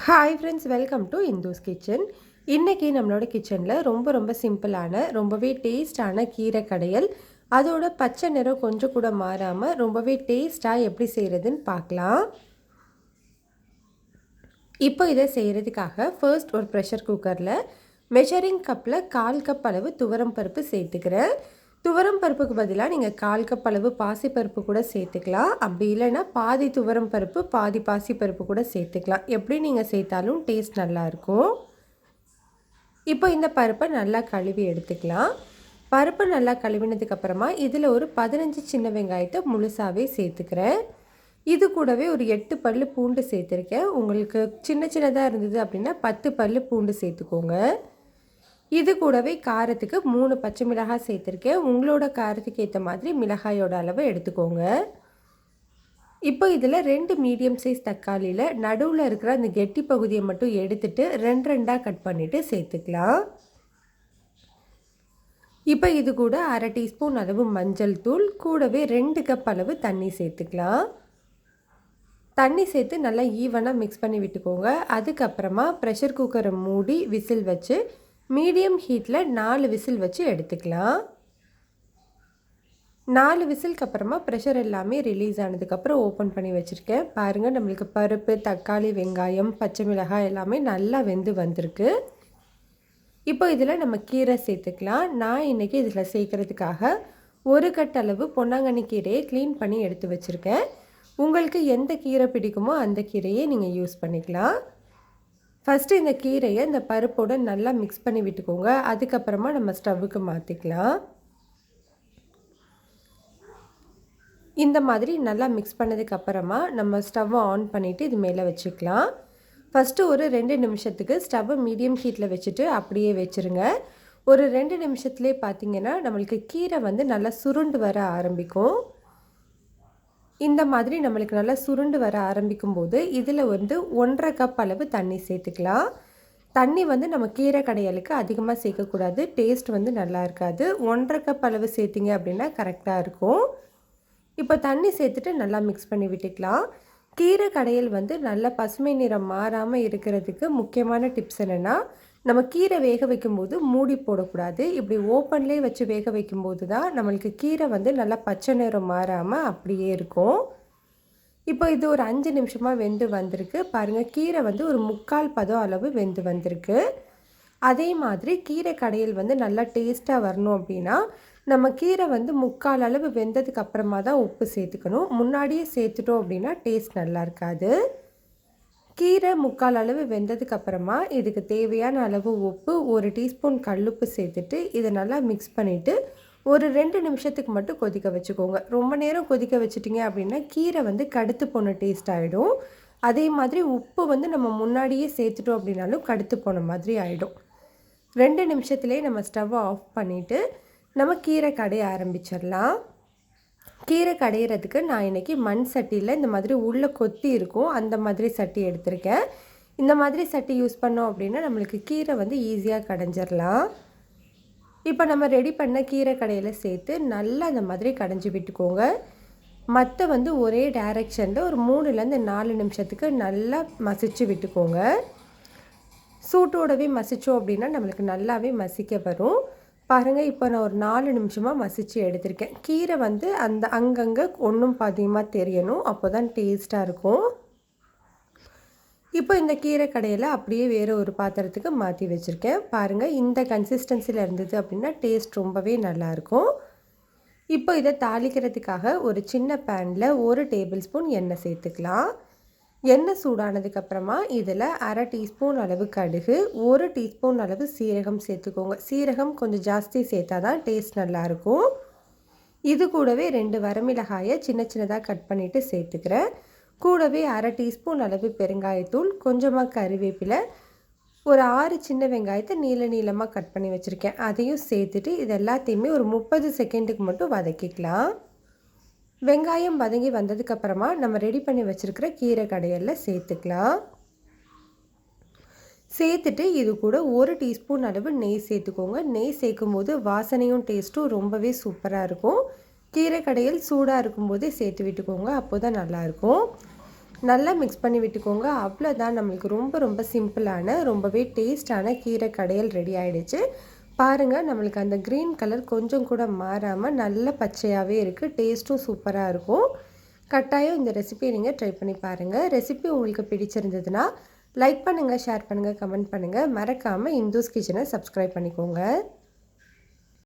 Hi friends, welcome to Indhu's kitchen. இன்றைக்கி நம்மளோட கிச்சனில் ரொம்ப சிம்பிளான ரொம்பவே டேஸ்டான கீரை கடையல், அதோட பச்சை நிறம் கொஞ்சம் கூட மாறாமல் ரொம்பவே டேஸ்ட்டாக எப்படி செய்கிறதுன்னு பார்க்கலாம். இப்போ இதை செய்கிறதுக்காக ஃபர்ஸ்ட் ஒரு ப்ரெஷர் குக்கரில் மெஷரிங் கப்பில் 1/4 கப் அளவு துவரம் பருப்பு சேர்த்துக்கிறேன். துவரம் பருப்புக்கு பதிலாக நீங்கள் 1/4 கப் அளவு பாசிப்பருப்பு கூட சேர்த்துக்கலாம். அப்படி இல்லைன்னா பாதி துவரம் பருப்பு பாதி பாசிப்பருப்பு கூட சேர்த்துக்கலாம். எப்படி நீங்கள் சேர்த்தாலும் டேஸ்ட் நல்லாயிருக்கும். இப்போ இந்த பருப்பை நல்லா கழுவி எடுத்துக்கலாம். பருப்பு நல்லா கழுவினதுக்கப்புறமா இதில் ஒரு 15 சின்ன வெங்காயத்தை முழுசாகவே சேர்த்துக்கிறேன். இது கூடவே ஒரு 8 பல் பூண்டு சேர்த்துருக்கேன். உங்களுக்கு சின்னதாக இருந்தது அப்படின்னா 10 பல் பூண்டு சேர்த்துக்கோங்க. இது கூடவே காரத்துக்கு 3 பச்சை மிளகாய் சேர்த்துருக்கேன். உங்களோட காரத்துக்கு ஏற்ற மாதிரி மிளகாயோட அளவு எடுத்துக்கோங்க. இப்போ இதில் 2 மீடியம் சைஸ் தக்காளியில் நடுவில் இருக்கிற அந்த கெட்டி பகுதியை மட்டும் எடுத்துட்டு 2 கட் பண்ணிவிட்டு சேர்த்துக்கலாம். இப்போ இது கூட 1/2 டீஸ்பூன் அளவு மஞ்சள் தூள், கூடவே 2 கப் அளவு தண்ணி சேர்த்துக்கலாம். தண்ணி சேர்த்து நல்லா ஈவனாக மிக்ஸ் பண்ணி விட்டுக்கோங்க. அதுக்கப்புறமா ப்ரெஷர் குக்கரை மூடி விசில் வச்சு மீடியம் ஹீட்டில் 4 விசில் வச்சு எடுத்துக்கலாம். 4 விசிலுக்கு அப்புறமா ப்ரெஷர் எல்லாமே ரிலீஸ் ஆனதுக்கப்புறம் ஓப்பன் பண்ணி வச்சுருக்கேன். பாருங்கள், நம்மளுக்கு பருப்பு, தக்காளி, வெங்காயம், பச்சை மிளகாய் எல்லாமே நல்லா வெந்து வந்திருக்கு. இப்போ இதில் நம்ம கீரை சேர்த்துக்கலாம். நான் இன்றைக்கி இதில் சேர்க்குறதுக்காக 1 கட் அளவு பொன்னாங்கண்ணி கீரையை க்ளீன் பண்ணி எடுத்து வச்சுருக்கேன். உங்களுக்கு எந்த கீரை பிடிக்குமோ அந்த கீரையை நீங்கள் யூஸ் பண்ணிக்கலாம். ஃபஸ்ட்டு இந்த கீரையை இந்த பருப்போடு நல்லா மிக்ஸ் பண்ணி விட்டுக்கோங்க. அதுக்கப்புறமா நம்ம ஸ்டவ்வுக்கு மாற்றிக்கலாம். இந்த மாதிரி நல்லா மிக்ஸ் பண்ணதுக்கப்புறமா நம்ம ஸ்டவ்வை ஆன் பண்ணிவிட்டு இது மேலே வச்சுக்கலாம். ஃபஸ்ட்டு ஒரு 2 நிமிஷத்துக்கு ஸ்டவ்வை மீடியம் ஹீட்டில் வச்சுட்டு அப்படியே வச்சுருங்க. ஒரு 2 நிமிஷத்துலேயே பார்த்திங்கன்னா நம்மளுக்கு கீரை நல்லா சுருண்டு வர ஆரம்பிக்கும். இந்த மாதிரி நம்மளுக்கு நல்லா சுருண்டு வர ஆரம்பிக்கும் போது இதில் 1/2 கப் அளவு தண்ணி சேர்த்துக்கலாம். தண்ணி நம்ம கீரை கடையலுக்கு அதிகமாக சேர்க்கக்கூடாது. டேஸ்ட் நல்லா இருக்காது. 1/2 கப் அளவு சேர்த்திங்க அப்படின்னா கரெக்டாக இருக்கும். இப்போ தண்ணி சேர்த்துட்டு நல்லா மிக்ஸ் பண்ணி விட்டுக்கலாம். கீரை கடையல் நல்லா பசுமை நிறம் மாறாமல் இருக்கிறதுக்கு முக்கியமான டிப்ஸ் என்னென்னா, நம்ம கீரை வேக வைக்கும்போது மூடி போடக்கூடாது. இப்படி ஓப்பன்லேயே வச்சு வேக வைக்கும்போது தான் நம்மளுக்கு கீரை நல்லா பச்சை நிறம் மாறாமல் அப்படியே இருக்கும். இப்போ இது ஒரு 5 நிமிஷமாக வெந்து வந்திருக்கு. பாருங்கள், கீரை ஒரு 3/4 பதம் அளவு வெந்து வந்திருக்கு. அதே மாதிரி கீரை கடையல் நல்லா டேஸ்ட்டாக வரணும் அப்படின்னா நம்ம கீரை 3/4 அளவு வெந்ததுக்கு அப்புறமா தான் உப்பு சேர்த்துக்கணும். முன்னாடியே சேர்த்துட்டோம் அப்படின்னா டேஸ்ட் நல்லா இருக்காது. கீரை 3/4 அளவு வெந்ததுக்கப்புறமா இதுக்கு தேவையான அளவு உப்பு, 1 டீஸ்பூன் கல்லுப்பு சேர்த்துட்டு இதை நல்லா மிக்ஸ் பண்ணிவிட்டு ஒரு 2 நிமிஷத்துக்கு மட்டும் கொதிக்க வச்சுக்கோங்க. ரொம்ப நேரம் கொதிக்க வச்சுட்டிங்க அப்படின்னா கீரை கடுத்து போன டேஸ்ட் ஆகிடும். அதே மாதிரி உப்பு நம்ம முன்னாடியே சேர்த்துட்டோம் அப்படின்னாலும் கடுத்து போன மாதிரி ஆகிடும். 2 நிமிஷத்துலேயே நம்ம ஸ்டவ்வை ஆஃப் பண்ணிவிட்டு நம்ம கீரை கடைய ஆரம்பிச்சிடலாம். கீரை கடையிறதுக்கு நான் இன்றைக்கி மண் சட்டியில் இந்த மாதிரி உள்ளே கொத்தி இருக்கும் அந்த மாதிரி சட்டி எடுத்திருக்கேன். இந்த மாதிரி சட்டி யூஸ் பண்ணோம் அப்படின்னா நம்மளுக்கு கீரை ஈஸியாக கடைஞ்சிடலாம். இப்போ நம்ம ரெடி பண்ண கீரை கடையில் சேர்த்து நல்லா இந்த மாதிரி கடைஞ்சி விட்டுக்கோங்க. மற்ற ஒரே டைரெக்ஷனில் ஒரு 3லேருந்து 4 நிமிஷத்துக்கு நல்லா மசிச்சு விட்டுக்கோங்க. சூட்டோடவே மசித்தோம் அப்படின்னா நம்மளுக்கு நல்லாவே மசிக்க வரும். பாருங்கள், இப்போ நான் ஒரு 4 நிமிஷமாக மசித்து எடுத்திருக்கேன். கீரை அந்த அங்கங்கே ஒன்றும் பாதியமாக தெரியணும், அப்போ தான் டேஸ்ட்டாக இருக்கும். இப்போ இந்த கீரை கடையில் அப்படியே வேறு ஒரு பாத்திரத்துக்கு மாற்றி வச்சுருக்கேன். பாருங்கள், இந்த கன்சிஸ்டன்சியில் இருந்தது அப்படின்னா டேஸ்ட் ரொம்பவே நல்லாயிருக்கும். இப்போ இதை தாளிக்கிறதுக்காக ஒரு சின்ன பேனில் 1 டேபிள் ஸ்பூன் எண்ணெய் சேர்த்துக்கலாம். எண்ணெய் சூடானதுக்கப்புறமா இதில் 1/2 டீஸ்பூன் அளவு கடுகு, 1 டீஸ்பூன் அளவு சீரகம் சேர்த்துக்கோங்க. சீரகம் கொஞ்சம் ஜாஸ்தி சேர்த்தா தான் டேஸ்ட் நல்லாயிருக்கும். இது கூடவே 2 வரமிளகாயை சின்னதாக கட் பண்ணிவிட்டு சேர்த்துக்கிறேன். கூடவே 1/2 டீஸ்பூன் அளவு பெருங்காயத்தூள், கொஞ்சமாக கறிவேப்பிலை, ஒரு 6 சின்ன வெங்காயத்தை நீளமாக கட் பண்ணி வச்சுருக்கேன். அதையும் சேர்த்துட்டு இது எல்லாத்தையுமே ஒரு 30 செகண்டுக்கு மட்டும் வதக்கிக்கலாம். வெங்காயம் வதங்கி வந்ததுக்கப்புறமா நம்ம ரெடி பண்ணி வச்சுருக்கிற கீரை கடையலில் சேர்த்துக்கலாம். சேர்த்துட்டு இது கூட 1 டீஸ்பூன் அளவு நெய் சேர்த்துக்கோங்க. நெய் சேர்க்கும் போது வாசனையும் டேஸ்ட்டும் ரொம்பவே சூப்பராக இருக்கும். கீரை கடையல் சூடாக இருக்கும்போதே சேர்த்து விட்டுக்கோங்க, அப்போ தான் நல்லாயிருக்கும். நல்லா மிக்ஸ் பண்ணி விட்டுக்கோங்க. அவ்வளோதான், நம்மளுக்கு ரொம்ப ரொம்ப சிம்பிளான ரொம்பவே டேஸ்ட்டான கீரை கடையல் ரெடி ஆகிடுச்சு. பாருங்கள், நம்மளுக்கு அந்த க்ரீன் கலர் கொஞ்சம் கூட மாறாமல் நல்ல பச்சையாகவே இருக்குது. டேஸ்ட்டும் சூப்பராக இருக்கும். கட்டாயம் இந்த ரெசிபியை நீங்கள் ட்ரை பண்ணி பாருங்கள். ரெசிபி உங்களுக்கு பிடிச்சிருந்ததுன்னா லைக் பண்ணுங்கள், ஷேர் பண்ணுங்கள், கமெண்ட் பண்ணுங்கள். மறக்காமல் இந்துஸ் கிச்சனை சப்ஸ்கிரைப் பண்ணிக்கோங்க.